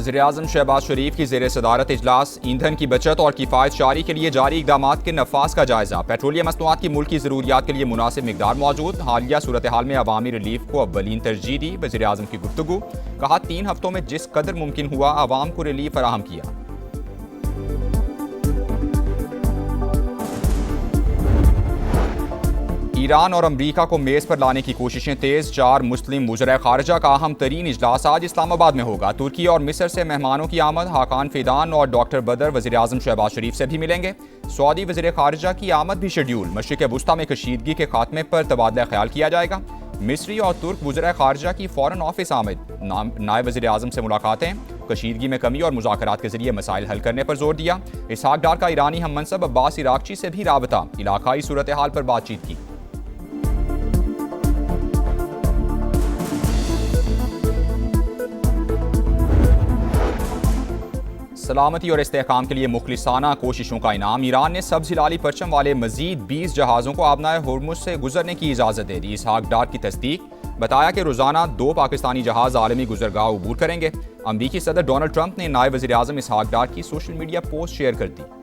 वज़ीर-ए-आज़म शहबाज शरीफ की ज़ेर सदारत इजलास ईंधन की बचत और किफ़ायत जारी के लिए जारी इक़दाम के नफाज का जायज़ा। पेट्रोलियम मसनूआत की मुल्की ज़रूरियात के लिए मुनासिब मिकदार मौजूद। हालिया सूरत हाल में अवामी रिलीफ को अव्वलीन तरजीह दी। वज़ीर-ए-आज़म की गुफ्तगू, कहा 3 हफ्तों में जिस कदर मुमकिन हुआ आवाम को रिलीफ फराहम किया। ईरान और अमरीका को मेज़ पर लाने की कोशिशें तेज़। 4 मुस्लिम वज़राए ख़ारिजा का अहम तरीन इजलास आज इस्लामाबाद में होगा। तुर्की और मिस्र से मेहमानों की आमद। हाकान फिदान और डॉक्टर बदर वज़ीर-ए-आज़म शहबाज शरीफ से भी मिलेंगे। सऊदी वज़ीर ख़ारिजा की आमद भी शेड्यूल। मशरिक़ वुस्ता में कशीदगी के खात्मे पर तबादला ख्याल किया जाएगा। मिस्री और तुर्क वज़राए ख़ारिजा की फ़ौरन ऑफिस आमद। नायब वज़ीर-ए-आज़म से मुलाकातें। कशीदगी में कमी और मुज़ाकरात के जरिए मसाइल हल करने पर जोर दिया। इसहाक डार का ईरानी हम मनसब अब्बास इराक़ची से भी राबता। इलाकाई सूरत हाल पर बातचीत की। सलामती और इस्तेहकाम के लिए मुखलिसाना कोशिशों का इनाम। ईरान ने सब्ज़ हिलाली परचम वाले मजीद 20 जहाज़ों को आबनाए होर्मुज से गुजरने की इजाज़त दे दी। इसहाक डार की तस्दीक, बताया कि रोज़ाना 2 पाकिस्तानी जहाज़ आलमी गुजरगाह अबूर करेंगे। अमरीकी सदर डोनाल्ड ट्रंप ने नायब वज़ीर-ए-आज़म इसहाक डार की सोशल मीडिया पोस्ट शेयर कर दी।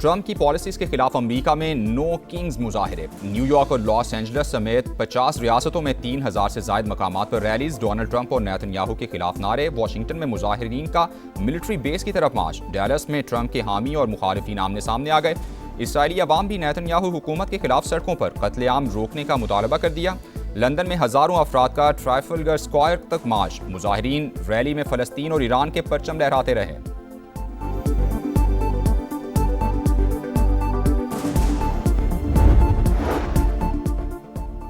ट्रंप की पॉलिसीज के खिलाफ अमेरिका में नो किंग्स मुजाहिरे। न्यूयॉर्क और लॉस एंजल्स समेत 50 रियासतों में 3000 से ज्यादा मकामात पर रैलीज। डोनाल्ड ट्रंप और नेतन्याहू के खिलाफ नारे। वाशिंगटन में मुजाहिरीन का मिलिट्री बेस की तरफ मार्च। डैलस में ट्रंप के हामी और मुखालिफिन आमने सामने आ गए। इसराइली अवाम भी नेतन्याहू हुकूमत के खिलाफ सड़कों पर कत्लेआम रोकने का मुतालबा कर दिया। लंदन में हजारों अफराद का ट्राफल्गर स्क्वायर तक मार्च। मुजाहिरीन रैली में फलस्तीन और ईरान के परचम लहराते रहे।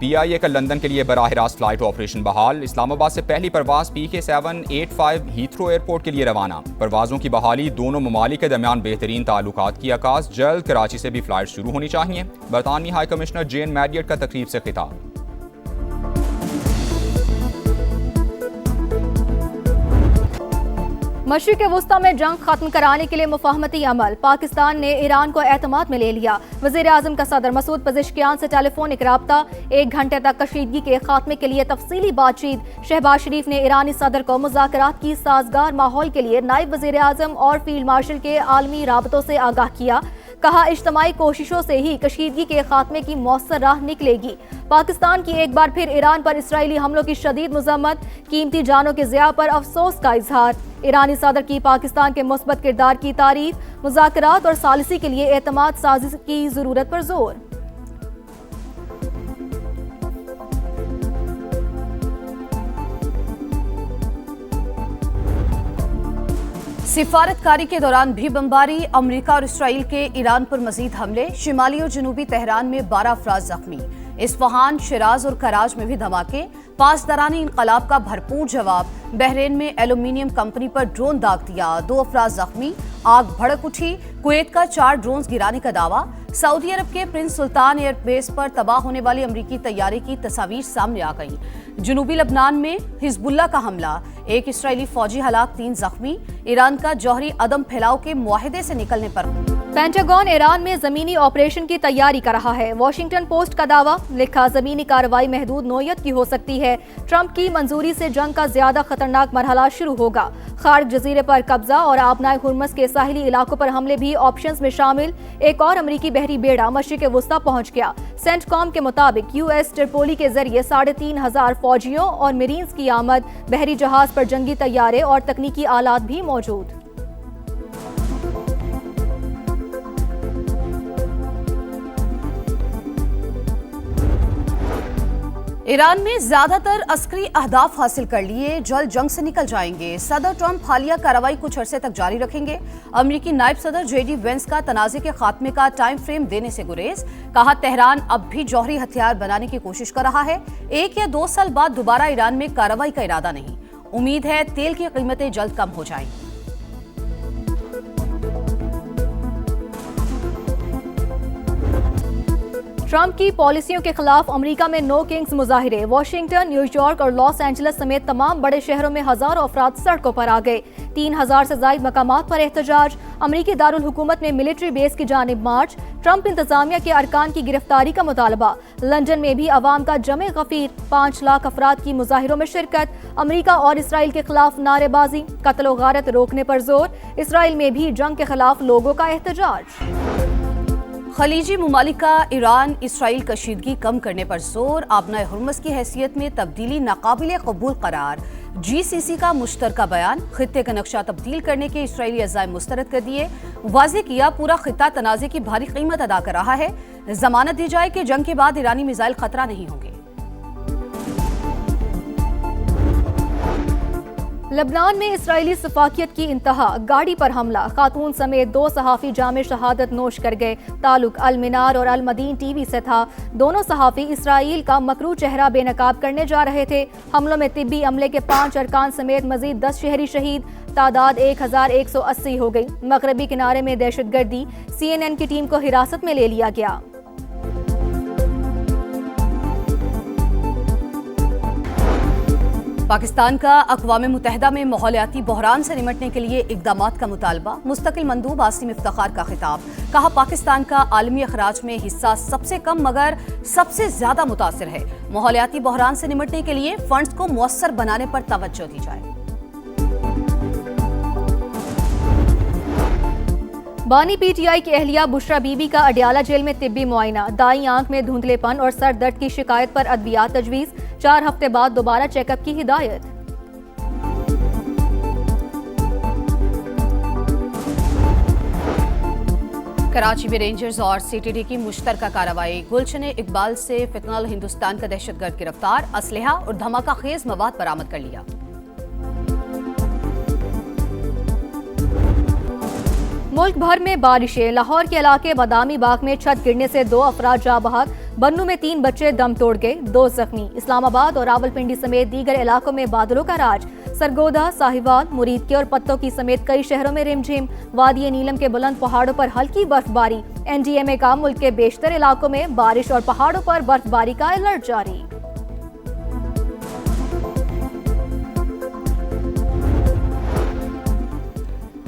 PIA का लंदन के लिए बराह रास्त फ्लाइट ऑपरेशन बहाल। इस्लामाबाद से पहली परवाज PK785 हीथ्रो एयरपोर्ट के लिए रवाना। परवाजों की बहाली, दोनों ममालिक के दरमियान बेहतरीन ताल्लुकात की आगाज। जल्द कराची से भी फ्लाइट शुरू होनी चाहिए। बरतानवी हाई कमिश्नर जेन मैरियट का तकरीब से खिताब। मशरिक़ वुस्ता में जंग खत्म कराने के लिए मुफाहमती अमल। पाकिस्तान ने ईरान को एतमाद में ले लिया। वज़ीर-ए-आज़म का सदर मसूद पज़ेश्कियान से टेलीफोनिक राब्ता। 1 घंटे तक कशीदगी के खात्मे के लिए तफसीली बातचीत। शहबाज शरीफ ने ईरानी सदर को मुज़ाकरात की साजगार माहौल के लिए नायब वज़ीर-ए-आज़म और फील्ड मार्शल के आलमी राबतों से आगाह किया। कहा, इज्तमाई कोशिशों से ही कशीदगी के खात्मे की मौसर राह निकलेगी। पाकिस्तान की एक बार फिर ईरान पर इसराइली हमलों की शदीद मज़म्मत। कीमती जानों के ज़िया पर अफसोस का इजहार। ईरानी सदर की पाकिस्तान के मुस्बत किरदार की तारीफ। मुज़ाकरात और सालिसी के लिए एतमाद साज़ी की ज़रूरत पर जोर। सिफारतकारी के दौरान भी बमबारी। अमेरिका और इसराइल के ईरान पर मजीद हमले। शिमाली और जनूबी तेहरान में 12 अफराद जख्मी। इस्फहान, शिराज और कराज में भी धमाके। पासदारानी इनकलाब का भरपूर जवाब। बहरीन में एल्यूमिनियम कंपनी पर ड्रोन दाग दिया। 2 अफराद जख्मी। आग भड़क उठी। कुवैत का 4 ड्रोन्स गिराने का दावा। सऊदी अरब के प्रिंस सुल्तान एयरबेस पर तबाह होने वाली अमरीकी तैयारे की तस्वीर सामने आ गई। जनूबी लबनान में हिजबुल्लाह का हमला। 1 इसराइली फौजी हलाक, 3 जख्मी। ईरान का जौहरी अदम फैलाव के मुआहदे से निकलने पर। पेंटागन ईरान में जमीनी ऑपरेशन की तैयारी कर रहा है। वॉशिंगटन पोस्ट का दावा। लिखा, जमीनी कार्रवाई महदूद नौयत की हो सकती है। ट्रंप की मंजूरी से जंग का ज्यादा खतरनाक मरहला शुरू होगा। खार्ग जजीरे पर कब्जा और आबनाए हुर्मुज़ के साहिली इलाकों पर हमले भी ऑप्शंस में शामिल। एक और अमरीकी बहरी बेड़ा मशरिक़ वुस्ता पहुंच गया। सेंटकॉम के मुताबिक US ट्रिपोली के जरिए 3500 फौजियों और मरीन्स की आमद। बहरी जहाज पर जंगी तैयारे और तकनीकी आलात भी मौजूद। ईरान में ज्यादातर अस्करी अहदाफ हासिल कर लिए। जल्द जंग से निकल जाएंगे। सदर ट्रंप हालिया कार्रवाई कुछ अरसे तक जारी रखेंगे। अमरीकी नायब सदर JD वेंस का तनाज़े के खात्मे का टाइम फ्रेम देने से गुरेज। कहा, तेहरान अब भी जौहरी हथियार बनाने की कोशिश कर रहा है। 1 या 2 साल बाद दोबारा ईरान में कार्रवाई का इरादा नहीं। उम्मीद है तेल की कीमतें जल्द कम हो जाएंगी। ट्रंप की पॉलिसियों के खिलाफ अमेरिका में नो किंग्स मुजाहिरे। वाशिंगटन, न्यूयॉर्क और लॉस एंजलिस समेत तमाम बड़े शहरों में हजारों अफराद सड़कों पर आ गए। 3000 से ज्यादा मकामात पर एहतजाज। अमरीकी दारुल हुकूमत में मिलिट्री बेस की जानिब मार्च। ट्रंप इंतजामिया के अरकान की गिरफ्तारी का मुतालबा। लंदन में भी अवाम का जमे गफीर। 5 लाख अफराद की मुजाहिरों में शिरकत। अमरीका और इसराइल के खिलाफ नारेबाजी। कत्ल व गारत रोकने पर जोर। इसराइल में भी जंग के खिलाफ लोगों का एहतजाज। खलीजी मुमालिक का ईरान इसराइल कशीदगी कम करने पर जोर। आबनाए हुर्मुज़ की हैसियत में तब्दीली नाकाबिले कबूल करार। GCC का मुश्तरका बयान। खित्ते का नक्शा तब्दील करने के इसराइली अज़ाइम मुस्तरद कर दिए। वाज़ेह किया पूरा खित्ता तनाज़े की भारी कीमत अदा कर रहा है। जमानत दी जाए कि जंग के बाद ईरानी मिसाइल खतरा नहीं होंगे। लबनान में इसराइली सफाकियत की इंतहा। गाड़ी पर हमला। खातून समेत 2 सहाफ़ी जामे शहादत नोश कर गए। ताल्लुक अल मिनार और अल मदीन TV से था। दोनों सहाफ़ी इसराइल का मकरू चेहरा बेनकाब करने जा रहे थे। हमलों में तिब्बी अमले के 5 अरकान समेत मजीद 10 शहरी शहीद। तादाद 1180 हो गई। मगरबी किनारे में दहशतगर्दी। CNN की टीम को हिरासत में ले लिया गया। पाकिस्तान का अक़वाम मुत्तहिदा में माहौलियाती बहरान से निमटने के लिए इक़दामात का मुतालबा। मुस्तकिल मंदूब आसिम इफ्तिखार का खिताब। कहा पाकिस्तान का आलमी अखराज में हिस्सा सबसे कम मगर सबसे ज्यादा मुतासिर है। माहौलियाती बहरान से निमटने के लिए फंड्स को मुअस्सर बनाने पर तवज्जो दी जाए। बानी PTI की अहलिया बुशरा बीबी का अडियाला जेल में तिब्बी मुआयना। दाई आंख में धुंधलेपन और सर दर्द की शिकायत पर अद्वियात तजवीज़। 4 हफ्ते बाद दोबारा चेकअप की हिदायत। कराची में रेंजर्स और CTD की मुश्तरका कार्रवाई। गुलशन इकबाल से फितनल हिंदुस्तान का दहशतगर्द गिरफ्तार। असलहा और धमाका खेज मवाद बरामद कर लिया। मुल्क भर में बारिशें। लाहौर के इलाके बादामी बाग में छत गिरने से 2 अफराद जा बहक। बन्नू में 3 बच्चे दम तोड़ गए, 2 जख्मी। इस्लामाबाद और रावलपिंडी समेत दीगर इलाकों में बादलों का राज। सरगोदा, साहिवाल, मुरीदके और पत्तों की समेत कई शहरों में रिमझिम। वादी नीलम के बुलंद पहाड़ों पर हल्की बर्फबारी। NDMA का मुल्क के बेशतर इलाकों में बारिश और पहाड़ों पर बर्फबारी का अलर्ट जारी।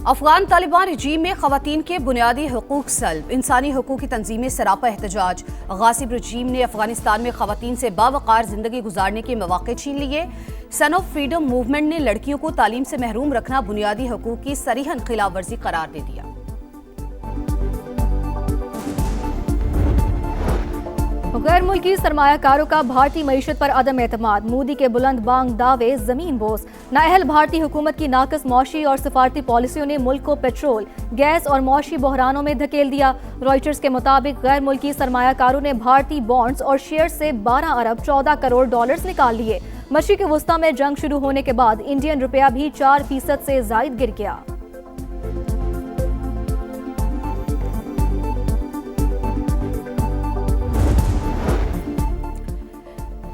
अफगान तालिबान रजीम में खवातीन के बुनियादी हुकूक सल्ब। इंसानी हुकूक की तंजीमें सरापा एहतजाज। गासिब रजीम ने अफगानिस्तान में खवातीन से बावकार जिंदगी गुजारने के मौके छीन लिए। सन ऑफ फ्रीडम मूवमेंट ने लड़कियों को तालीम से महरूम रखना बुनियादी हुकूक की सरीहन खिलाफ वर्जी करार दे दिया। गैर मुल्की सरमायाकारों का भारतीय मईशत पर अदम एतमाद। मोदी के बुलंद बांग दावे जमीन बोस। नाअहल भारतीय हुकूमत की नाकस मौशी और सिफारती पॉलिसियों ने मुल्क को पेट्रोल, गैस और मौशी बहरानों में धकेल दिया। रॉयटर्स के मुताबिक गैर मुल्की सरमायाकारों ने भारतीय बॉन्ड्स और शेयर से 12 अरब 14 करोड़ डॉलर्स निकाल लिए। मशरिक़ वस्ता में जंग शुरू होने के बाद इंडियन रुपया भी 4% से जायद गिर गया।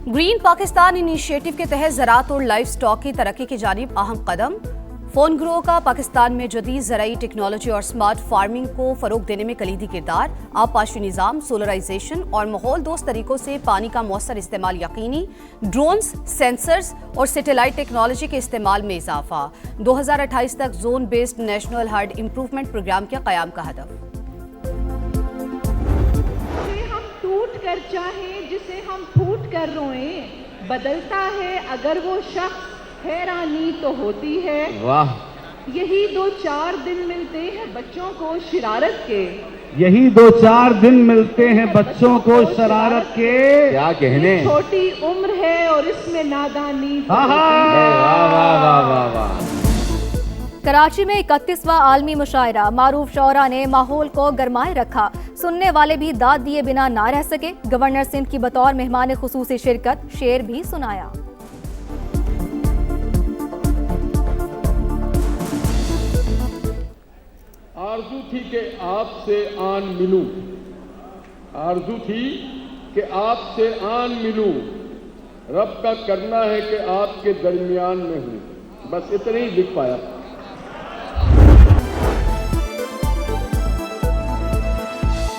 ग्रीन पाकिस्तान इनिशिएटिव के तहत ज़राअत और लाइफ स्टॉक की तरक्की की जानिब अहम कदम। फोन ग्रो का पाकिस्तान में जदीद ज़राई टेक्नोलॉजी और स्मार्ट फार्मिंग को फ़रोग देने में कलीदी किरदार। आबपाशी निज़ाम, सोलराइजेशन और माहौल दोस्त तरीकों से पानी का मौसर इस्तेमाल यकीनी। ड्रोन्स, सेंसर्स और सैटेलाइट टेक्नोलॉजी के इस्तेमाल में इजाफा। 2028 तक zone based national herd improvement programme के क़याम का हदफ। कर चाहे जिसे हम फूट कर रोएं, बदलता है अगर वो शख्स, हैरानी तो होती है। वाह। यही 2-4 दिन मिलते हैं बच्चों को शरारत के। यही 2-4 दिन मिलते हैं बच्चों को शरारत के। क्या कहने। छोटी उम्र है और इसमें नादानी। वाह वाह वाह वाह वाह। कराची में 31वां आलमी मुशायरा। मारूफ शौरा ने माहौल को गरमाए रखा। सुनने वाले भी दाद दिए बिना ना रह सके। गवर्नर सिंध की बतौर मेहमान खुसूसी शिरकत। शेर भी सुनाया। आरज़ू थी कि आपसे आन मिलूं। आरज़ू थी कि आपसे आन मिलूं। रब का करना है कि आपके दरमियान में हूं। बस इतना ही लिख पाया।